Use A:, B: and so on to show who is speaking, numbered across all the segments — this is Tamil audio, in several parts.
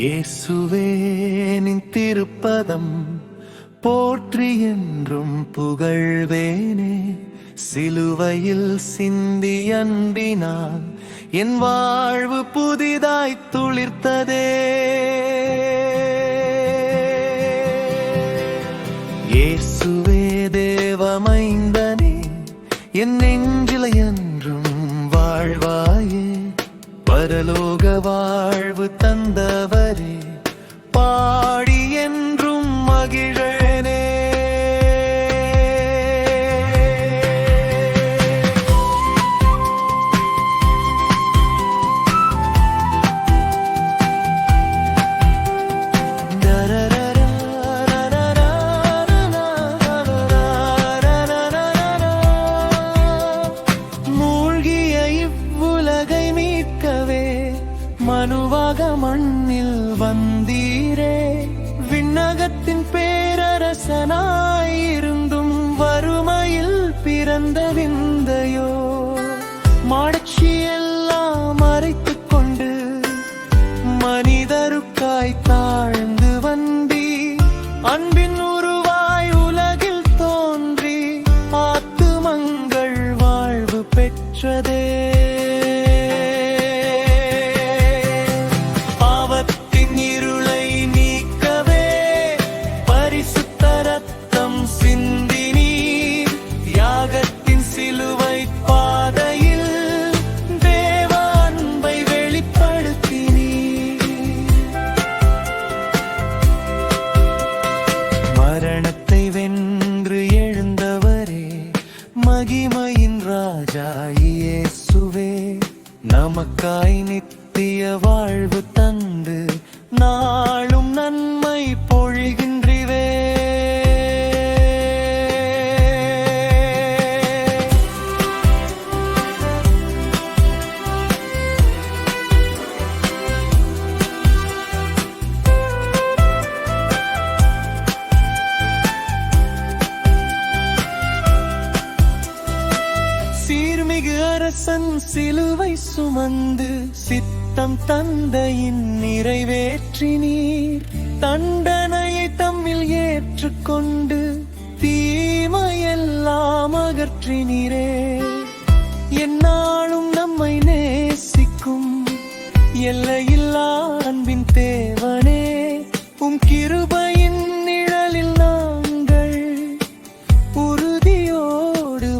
A: இயேசுவே நின் திருப்பதம் போற்றி என்றும் புகழ்வேனே. சிலுவையில் சிந்தி அன்பினால் என் வாழ்வு புதிதாய் துளிர்த்ததே. இயேசுவே தேவமைந்தனே, என் நெஞ்சில என்றும் வாழ்வாயே. பரலோக வாழ்வு தந்தவரே, பாடி என்றும் மகிழனே. மனுவாக மண்ணில் வந்தீரே, விண்ணகத்தின் பேரரசனாயிருந்தும் வறுமையில் பிறந்த விந்தையோ. மாட்சியெல்லாம் மறைத்துக் கொண்டு மனிதருக்காய் தாழ்ந்து வந்தி, அன்பின் உருவாய் உலகில் தோன்றி ஆத்துமங்கள் வாழ்வு பெற்றதே. சிலுவை பாதையில் தேவ அன்பை வெளிப்படுத்தினீர். மரணத்தை வென்று எழுந்தவரே, மகிமையின் ராஜா இயேசுவே, நமக்காய் நித்திய வாழ்வு தந்து நாளும் நன்மை பொழிகின்றீரே. சீர்மிகு அரசன் சிலுவை சுமந்து சித்தம் தந்தையின் நிறைவேற்றினீர். தண்டனையை தம்மில் ஏற்றுக்கொண்டு தீமையெல்லாம் அகற்றினீரே. எந்நாளும் நம்மை நேசிக்கும் எல்லையில்லா அன்பின் தேவனே, உம் கிருபையின் நிழலில் நாங்கள் உறுதியோடு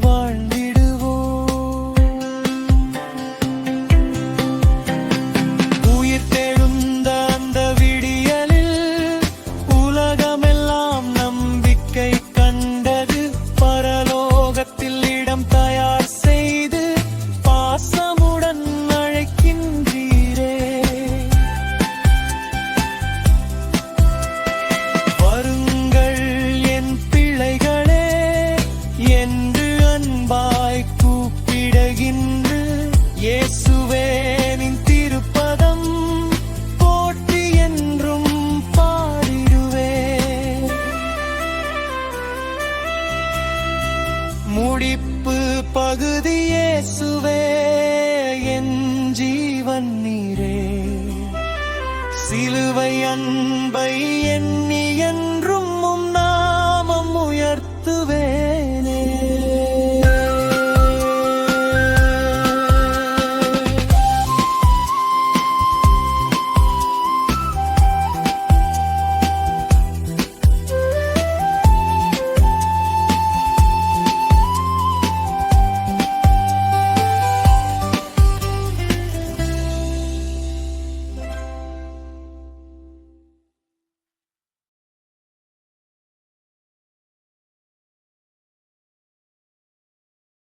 A: இயேசுவே நின் திருப்பதம் போற்றி என்றும் பாடிடுவே. முடிப்பு பகுதி இயேசுவே, என் ஜீவன் நீரே. சிலுவை அன்பை எண்ணி